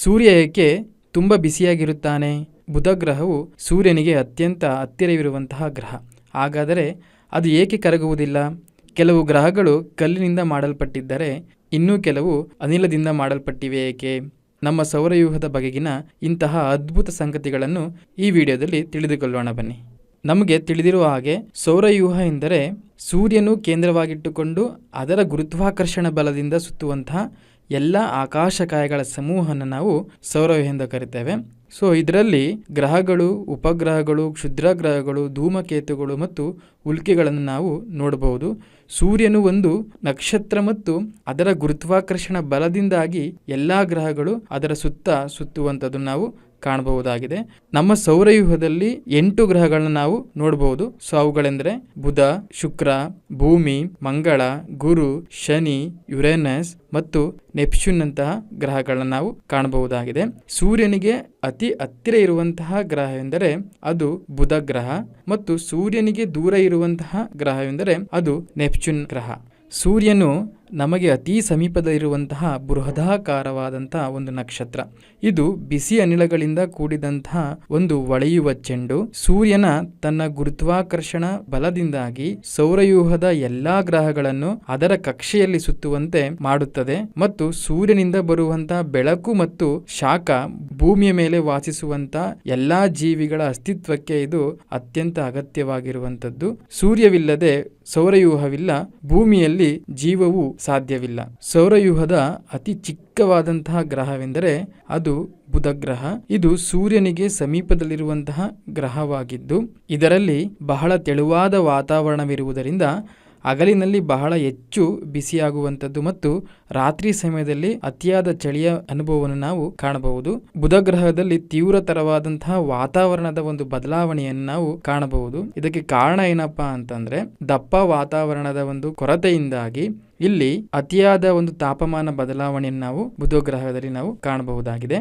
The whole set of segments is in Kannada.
ಸೂರ್ಯ ಏಕೆ ತುಂಬ ಬಿಸಿಯಾಗಿರುತ್ತಾನೆ? ಬುಧ ಗ್ರಹವು ಸೂರ್ಯನಿಗೆ ಅತ್ಯಂತ ಹತ್ತಿರವಿರುವಂತಹ ಗ್ರಹ. ಹಾಗಾದರೆ ಅದು ಏಕೆ ಕರಗುವುದಿಲ್ಲ? ಕೆಲವು ಗ್ರಹಗಳು ಕಲ್ಲಿನಿಂದ ಮಾಡಲ್ಪಟ್ಟಿದ್ದರೆ ಇನ್ನೂ ಕೆಲವು ಅನಿಲದಿಂದ ಮಾಡಲ್ಪಟ್ಟಿವೆ ಏಕೆ? ನಮ್ಮ ಸೌರವ್ಯೂಹದ ಬಗೆಗಿನ ಇಂತಹ ಅದ್ಭುತ ಸಂಗತಿಗಳನ್ನು ಈ ವಿಡಿಯೋದಲ್ಲಿ ತಿಳಿದುಕೊಳ್ಳೋಣ ಬನ್ನಿ. ನಮಗೆ ತಿಳಿದಿರುವ ಹಾಗೆ ಸೌರವ್ಯೂಹ ಎಂದರೆ ಸೂರ್ಯನು ಕೇಂದ್ರವಾಗಿಟ್ಟುಕೊಂಡು ಅದರ ಗುರುತ್ವಾಕರ್ಷಣ ಬಲದಿಂದ ಸುತ್ತುವಂತಹ ಎಲ್ಲ ಆಕಾಶಕಾಯಗಳ ಸಮೂಹವನ್ನು ನಾವು ಸೌರವ್ಯೂಹ ಎಂದು ಕರಿತೇವೆ. ಇದರಲ್ಲಿ ಗ್ರಹಗಳು, ಉಪಗ್ರಹಗಳು, ಕ್ಷುದ್ರ ಗ್ರಹಗಳು, ಧೂಮಕೇತುಗಳು ಮತ್ತು ಉಲ್ಕೆಗಳನ್ನು ನಾವು ನೋಡಬಹುದು. ಸೂರ್ಯನು ಒಂದು ನಕ್ಷತ್ರ ಮತ್ತು ಅದರ ಗುರುತ್ವಾಕರ್ಷಣ ಬಲದಿಂದಾಗಿ ಎಲ್ಲ ಗ್ರಹಗಳು ಅದರ ಸುತ್ತುವಂಥದ್ದು ನಾವು ಕಾಣಬಹುದಾಗಿದೆ. ನಮ್ಮ ಸೌರವ್ಯೂಹದಲ್ಲಿ 8 ಗ್ರಹಗಳನ್ನು ನಾವು ನೋಡಬಹುದು. ಅವುಗಳೆಂದರೆ ಬುಧ, ಶುಕ್ರ, ಭೂಮಿ, ಮಂಗಳ, ಗುರು, ಶನಿ, ಯುರೇನಸ್ ಮತ್ತು ನೆಪ್ಚೂನ್ ಅಂತಹ ಗ್ರಹಗಳನ್ನು ನಾವು ಕಾಣಬಹುದಾಗಿದೆ. ಸೂರ್ಯನಿಗೆ ಅತಿ ಹತ್ತಿರ ಇರುವಂತಹ ಗ್ರಹವೆಂದರೆ ಅದು ಬುಧ ಗ್ರಹ ಮತ್ತು ಸೂರ್ಯನಿಗೆ ದೂರ ಇರುವಂತಹ ಗ್ರಹವೆಂದರೆ ಅದು ನೆಪ್ಚೂನ್ ಗ್ರಹ. ಸೂರ್ಯನು ನಮಗೆ ಅತಿ ಸಮೀಪದಲ್ಲಿರುವಂತಹ ಬೃಹದಾಕಾರವಾದಂತಹ ಒಂದು ನಕ್ಷತ್ರ. ಇದು ಬಿಸಿ ಅನಿಲಗಳಿಂದ ಕೂಡಿದಂತಹ ಒಂದು ಹೊಳೆಯುವ ಚೆಂಡು. ಸೂರ್ಯನ ತನ್ನ ಗುರುತ್ವಾಕರ್ಷಣ ಬಲದಿಂದಾಗಿ ಸೌರವ್ಯೂಹದ ಎಲ್ಲಾ ಗ್ರಹಗಳನ್ನು ಅದರ ಕಕ್ಷೆಯಲ್ಲಿ ಸುತ್ತುವಂತೆ ಮಾಡುತ್ತದೆ ಮತ್ತು ಸೂರ್ಯನಿಂದ ಬರುವಂತಹ ಬೆಳಕು ಮತ್ತು ಶಾಖ ಭೂಮಿಯ ಮೇಲೆ ವಾಸಿಸುವಂತಹ ಎಲ್ಲಾ ಜೀವಿಗಳ ಅಸ್ತಿತ್ವಕ್ಕೆ ಇದು ಅತ್ಯಂತ ಅಗತ್ಯವಾಗಿರುವಂತದ್ದು. ಸೂರ್ಯವಿಲ್ಲದೆ ಸೌರವ್ಯೂಹವಿಲ್ಲ, ಭೂಮಿಯಲ್ಲಿ ಜೀವವು ಸಾಧ್ಯವಿಲ್ಲ. ಸೌರವ್ಯೂಹದ ಅತಿ ಚಿಕ್ಕವಾದಂತಹ ಗ್ರಹವೆಂದರೆ ಅದು ಬುಧ ಗ್ರಹ. ಇದು ಸೂರ್ಯನಿಗೆ ಸಮೀಪದಲ್ಲಿರುವಂತಹ ಗ್ರಹವಾಗಿದ್ದು ಇದರಲ್ಲಿ ಬಹಳ ತೆಳುವಾದ ವಾತಾವರಣವಿರುವುದರಿಂದ ಹಗಲಿನಲ್ಲಿ ಬಹಳ ಹೆಚ್ಚು ಬಿಸಿಯಾಗುವಂಥದ್ದು ಮತ್ತು ರಾತ್ರಿ ಸಮಯದಲ್ಲಿ ಅತಿಯಾದ ಚಳಿಯ ಅನುಭವವನ್ನು ನಾವು ಕಾಣಬಹುದು. ಬುಧ ಗ್ರಹದಲ್ಲಿ ತೀವ್ರತರವಾದಂತಹ ವಾತಾವರಣದ ಒಂದು ಬದಲಾವಣೆಯನ್ನು ನಾವು ಕಾಣಬಹುದು. ಇದಕ್ಕೆ ಕಾರಣ ಏನಪ್ಪಾ ಅಂತಂದ್ರೆ ದಪ್ಪ ವಾತಾವರಣದ ಒಂದು ಕೊರತೆಯಿಂದಾಗಿ ಇಲ್ಲಿ ಅತಿಯಾದ ಒಂದು ತಾಪಮಾನ ಬದಲಾವಣೆಯನ್ನು ನಾವು ಬುಧ ಗ್ರಹದಲ್ಲಿ ನಾವು ಕಾಣಬಹುದಾಗಿದೆ.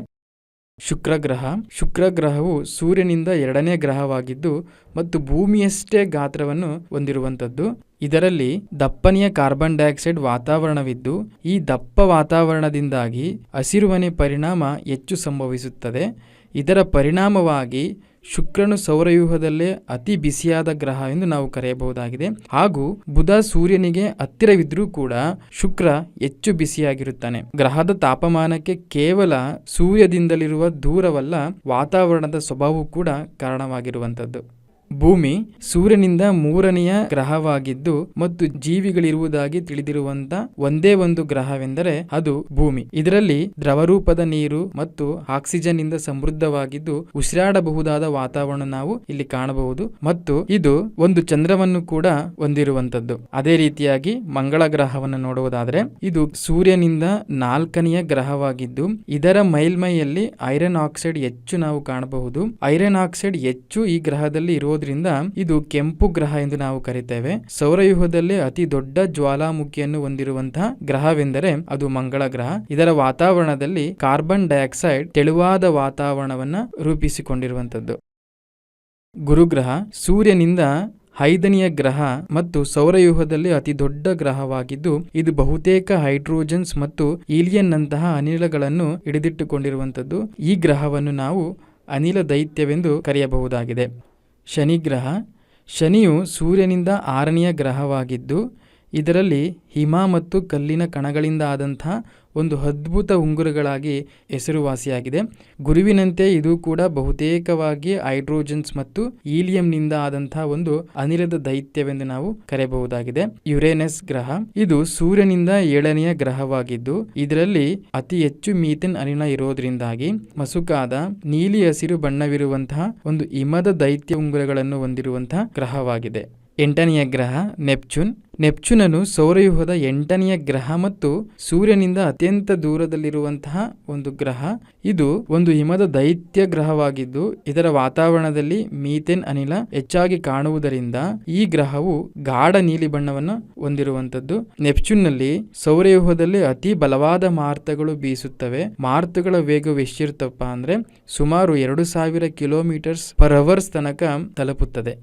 ಶುಕ್ರ ಗ್ರಹವು ಸೂರ್ಯನಿಂದ 2ನೇ ಗ್ರಹವಾಗಿದ್ದು ಮತ್ತು ಭೂಮಿಯಷ್ಟೇ ಗಾತ್ರವನ್ನು ಹೊಂದಿರುವಂಥದ್ದು. ಇದರಲ್ಲಿ ದಪ್ಪನೆಯ ಕಾರ್ಬನ್ ಡೈಆಕ್ಸೈಡ್ ವಾತಾವರಣವಿದ್ದು ಈ ದಪ್ಪ ವಾತಾವರಣದಿಂದಾಗಿ ಹಸಿರುಮನೆ ಪರಿಣಾಮ ಹೆಚ್ಚು ಸಂಭವಿಸುತ್ತದೆ. ಇದರ ಪರಿಣಾಮವಾಗಿ ಶುಕ್ರನು ಸೌರವ್ಯೂಹದಲ್ಲೇ ಅತಿ ಬಿಸಿಯಾದ ಗ್ರಹ ಎಂದು ನಾವು ಕರೆಯಬಹುದಾಗಿದೆ. ಹಾಗೂ ಬುಧ ಸೂರ್ಯನಿಗೆ ಹತ್ತಿರವಿದ್ರೂ ಕೂಡ ಶುಕ್ರ ಹೆಚ್ಚು ಬಿಸಿಯಾಗಿರುತ್ತಾನೆ. ಗ್ರಹದ ತಾಪಮಾನಕ್ಕೆ ಕೇವಲ ಸೂರ್ಯದಿಂದಲಿರುವ ದೂರವಲ್ಲ, ವಾತಾವರಣದ ಸ್ವಭಾವವು ಕೂಡ ಕಾರಣವಾಗಿರುವಂಥದ್ದು. ಭೂಮಿ ಸೂರ್ಯನಿಂದ 3ನೆಯ ಗ್ರಹವಾಗಿದ್ದು ಮತ್ತು ಜೀವಿಗಳಿರುವುದಾಗಿ ತಿಳಿದಿರುವಂತ ಒಂದೇ ಒಂದು ಗ್ರಹವೆಂದರೆ ಅದು ಭೂಮಿ. ಇದರಲ್ಲಿ ದ್ರವರೂಪದ ನೀರು ಮತ್ತು ಆಕ್ಸಿಜನ್ ಇಂದ ಸಮೃದ್ಧವಾಗಿದ್ದು ಉಸಿರಾಡಬಹುದಾದ ವಾತಾವರಣ ನಾವು ಇಲ್ಲಿ ಕಾಣಬಹುದು ಮತ್ತು ಇದು ಒಂದು ಚಂದ್ರವನ್ನು ಕೂಡ ಹೊಂದಿರುವಂತದ್ದು. ಅದೇ ರೀತಿಯಾಗಿ ಮಂಗಳ ಗ್ರಹವನ್ನು ನೋಡುವುದಾದರೆ ಇದು ಸೂರ್ಯನಿಂದ 4ನೆಯ ಗ್ರಹವಾಗಿದ್ದು ಇದರ ಮೇಲ್ಮೈಯಲ್ಲಿ ಐರನ್ ಆಕ್ಸೈಡ್ ಹೆಚ್ಚು ನಾವು ಕಾಣಬಹುದು. ಐರನ್ ಆಕ್ಸೈಡ್ ಹೆಚ್ಚು ಈ ಗ್ರಹದಲ್ಲಿ ಇರುವುದರಿಂದ ಇದು ಕೆಂಪು ಗ್ರಹ ಎಂದು ನಾವು ಕರಿತೇವೆ. ಸೌರವ್ಯೂಹದಲ್ಲಿ ಅತಿ ದೊಡ್ಡ ಜ್ವಾಲಾಮುಖಿಯನ್ನು ಹೊಂದಿರುವಂತಹ ಗ್ರಹವೆಂದರೆ ಅದು ಮಂಗಳ ಗ್ರಹ. ಇದರ ವಾತಾವರಣದಲ್ಲಿ ಕಾರ್ಬನ್ ಡೈಆಕ್ಸೈಡ್ ತೆಳುವಾದ ವಾತಾವರಣವನ್ನ ರೂಪಿಸಿಕೊಂಡಿರುವಂತದ್ದು. ಗುರುಗ್ರಹ ಸೂರ್ಯನಿಂದ 5ನೆಯ ಗ್ರಹ ಮತ್ತು ಸೌರವ್ಯೂಹದಲ್ಲಿ ಅತಿ ದೊಡ್ಡ ಗ್ರಹವಾಗಿದ್ದು ಇದು ಬಹುತೇಕ ಹೈಡ್ರೋಜನ್ಸ್ ಮತ್ತು ಹೀಲಿಯಂ ನಂತಹ ಅನಿಲಗಳನ್ನು ಹಿಡಿದಿಟ್ಟುಕೊಂಡಿರುವಂತದ್ದು. ಈ ಗ್ರಹವನ್ನು ನಾವು ಅನಿಲ ದೈತ್ಯವೆಂದು ಕರೆಯಬಹುದಾಗಿದೆ. ಶನಿಯು ಸೂರ್ಯನಿಂದ 6ನೆಯ ಗ್ರಹವಾಗಿದ್ದು ಇದರಲ್ಲಿ ಹಿಮ ಮತ್ತು ಕಲ್ಲಿನ ಕಣಗಳಿಂದ ಆದಂತಹ ಒಂದು ಅದ್ಭುತ ಉಂಗುರಗಳಾಗಿ ಹೆಸರುವಾಸಿಯಾಗಿದೆ. ಗುರುವಿನಂತೆ ಇದು ಕೂಡ ಬಹುತೇಕವಾಗಿ ಹೈಡ್ರೋಜನ್ಸ್ ಮತ್ತು ಹೀಲಿಯಂನಿಂದ ಆದಂತಹ ಒಂದು ಅನಿಲದ ದೈತ್ಯವೆಂದು ನಾವು ಕರೆಯಬಹುದಾಗಿದೆ. ಯುರೇನಸ್ ಗ್ರಹ ಇದು ಸೂರ್ಯನಿಂದ 7ನೆಯ ಗ್ರಹವಾಗಿದ್ದು ಇದರಲ್ಲಿ ಅತಿ ಹೆಚ್ಚು ಮೀಥೇನ್ ಅನಿಲ ಇರೋದ್ರಿಂದಾಗಿ ಮಸುಕಾದ ನೀಲಿ ಹಸಿರು ಬಣ್ಣವಿರುವಂತಹ ಒಂದು ಹಿಮದ ದೈತ್ಯ ಉಂಗುರಗಳನ್ನು ಹೊಂದಿರುವಂತಹ ಗ್ರಹವಾಗಿದೆ. 8ನೆಯ ಗ್ರಹ ನೆಪ್ಚೂನನು ಸೌರವ್ಯೂಹದ 8ನೆಯ ಗ್ರಹ ಮತ್ತು ಸೂರ್ಯನಿಂದ ಅತ್ಯಂತ ದೂರದಲ್ಲಿರುವಂತಹ ಒಂದು ಗ್ರಹ. ಇದು ಒಂದು ಹಿಮದ ದೈತ್ಯ ಗ್ರಹವಾಗಿದ್ದು ಇದರ ವಾತಾವರಣದಲ್ಲಿ ಮೀಥೇನ್ ಅನಿಲ ಹೆಚ್ಚಾಗಿ ಕಾಣುವುದರಿಂದ ಈ ಗ್ರಹವು ಗಾಢ ನೀಲಿ ಬಣ್ಣವನ್ನು ಹೊಂದಿರುವಂತದ್ದು. ನೆಪ್ಚೂನ್ನಲ್ಲಿ ಸೌರವ್ಯೂಹದಲ್ಲಿ ಅತಿ ಬಲವಾದ ಮಾರುತಗಳು ಬೀಸುತ್ತವೆ. ಮಾರುತಗಳ ವೇಗವು ಎಷ್ಟಿರುತ್ತಪ್ಪ ಅಂದ್ರೆ ಸುಮಾರು 2000 km/h ತನಕ ತಲುಪುತ್ತದೆ.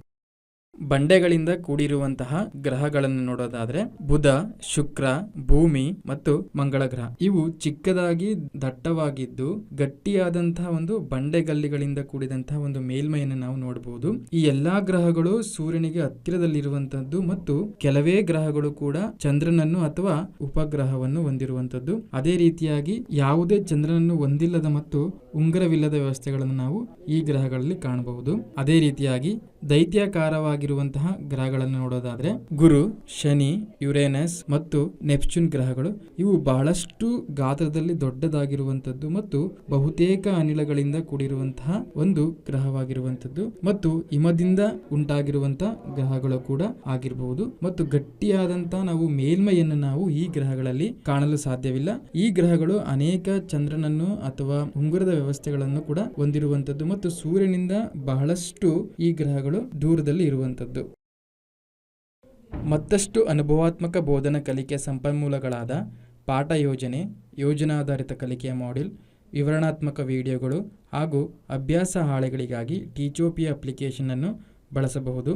ಬಂಡೆಗಳಿಂದ ಕೂಡಿರುವಂತಹ ಗ್ರಹಗಳನ್ನು ನೋಡೋದಾದ್ರೆ ಬುಧ, ಶುಕ್ರ, ಭೂಮಿ ಮತ್ತು ಮಂಗಳ ಗ್ರಹ ಇವು ಚಿಕ್ಕದಾಗಿ ದಟ್ಟವಾಗಿದ್ದು ಗಟ್ಟಿಯಾದಂತಹ ಒಂದು ಬಂಡೆಗಲ್ಲಿಗಳಿಂದ ಕೂಡಿದಂತಹ ಒಂದು ಮೇಲ್ಮೈಯನ್ನು ನಾವು ನೋಡಬಹುದು. ಈ ಎಲ್ಲಾ ಗ್ರಹಗಳು ಸೂರ್ಯನಿಗೆ ಹತ್ತಿರದಲ್ಲಿರುವಂತದ್ದು ಮತ್ತು ಕೆಲವೇ ಗ್ರಹಗಳು ಕೂಡ ಚಂದ್ರನನ್ನು ಅಥವಾ ಉಪಗ್ರಹವನ್ನು ಹೊಂದಿರುವಂತದ್ದು. ಅದೇ ರೀತಿಯಾಗಿ ಯಾವುದೇ ಚಂದ್ರನನ್ನು ಹೊಂದಿಲ್ಲದ ಮತ್ತು ಉಂಗುರವಿಲ್ಲದ ವ್ಯವಸ್ಥೆಗಳನ್ನು ನಾವು ಈ ಗ್ರಹಗಳಲ್ಲಿ ಕಾಣಬಹುದು. ಅದೇ ರೀತಿಯಾಗಿ ದೈತ್ಯಾಕಾರವಾಗಿರುವಂತಹ ಗ್ರಹಗಳನ್ನು ನೋಡೋದಾದ್ರೆ ಗುರು, ಶನಿ, ಯುರೇನಸ್ ಮತ್ತು ನೆಪ್ಚೂನ್ ಗ್ರಹಗಳು ಇವು ಬಹಳಷ್ಟು ಗಾತ್ರದಲ್ಲಿ ದೊಡ್ಡದಾಗಿರುವಂತದ್ದು ಮತ್ತು ಬಹುತೇಕ ಅನಿಲಗಳಿಂದ ಕೂಡಿರುವಂತಹ ಒಂದು ಗ್ರಹವಾಗಿರುವಂತದ್ದು ಮತ್ತು ಹಿಮದಿಂದ ಉಂಟಾಗಿರುವಂತಹ ಗ್ರಹಗಳು ಕೂಡ ಆಗಿರಬಹುದು. ಮತ್ತು ಗಟ್ಟಿಯಾದಂತಹ ನಾವು ಮೇಲ್ಮೈಯನ್ನು ನಾವು ಈ ಗ್ರಹಗಳಲ್ಲಿ ಕಾಣಲು ಸಾಧ್ಯವಿಲ್ಲ. ಈ ಗ್ರಹಗಳು ಅನೇಕ ಚಂದ್ರನನ್ನು ಅಥವಾ ಉಂಗುರದ ವ್ಯವಸ್ಥೆಗಳನ್ನು ಕೂಡ ಹೊಂದಿರುವಂತದ್ದು ಮತ್ತು ಸೂರ್ಯನಿಂದ ಬಹಳಷ್ಟು ಈ ಗ್ರಹಗಳು ದೂರದಲ್ಲಿ ಇರುವಂತದ್ದು. ಮತ್ತಷ್ಟು ಅನುಭವಾತ್ಮಕ ಬೋಧನಾ ಕಲಿಕೆಯ ಸಂಪನ್ಮೂಲಗಳಾದ ಪಾಠ ಯೋಜನೆ, ಯೋಜನಾಧಾರಿತ ಕಲಿಕೆಯ ಮಾಡ್ಯೂಲ್, ವಿವರಣಾತ್ಮಕ ವಿಡಿಯೋಗಳು ಹಾಗೂ ಅಭ್ಯಾಸ ಹಾಳೆಗಳಿಗಾಗಿ ಟೀಚೋಪಿಯಾ ಅಪ್ಲಿಕೇಶನ್ ಅನ್ನು ಬಳಸಬಹುದು.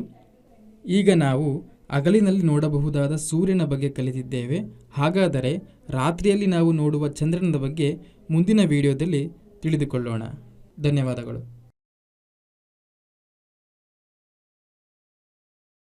ಈಗ ನಾವು ಹಗಲಿನಲ್ಲಿ ನೋಡಬಹುದಾದ ಸೂರ್ಯನ ಬಗ್ಗೆ ಕಲಿತಿದ್ದೇವೆ. ಹಾಗಾದರೆ ರಾತ್ರಿಯಲ್ಲಿ ನಾವು ನೋಡುವ ಚಂದ್ರನ ಬಗ್ಗೆ ಮುಂದಿನ ವಿಡಿಯೋದಲ್ಲಿ ತಿಳಿದುಕೊಳ್ಳೋಣ. ಧನ್ಯವಾದಗಳು.